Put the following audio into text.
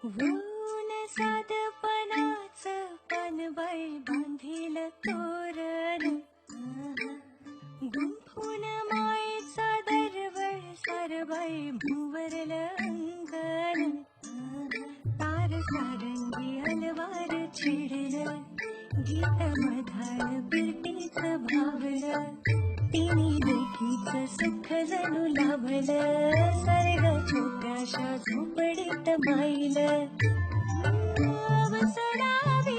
ऊन साधपणाचं पानबाई बांधील तोरण, गुंफून मायेचा दरवळ सारबाई भुवरलं अंगण. तार सारंगी अलवार छिडलं, गीत मधाळ पिरतीच भावलं. तिन्ही लेकीचं सुख जणू लाभलं, स्वर्ग छोट्याशा झोपडीत माईल. सोडावी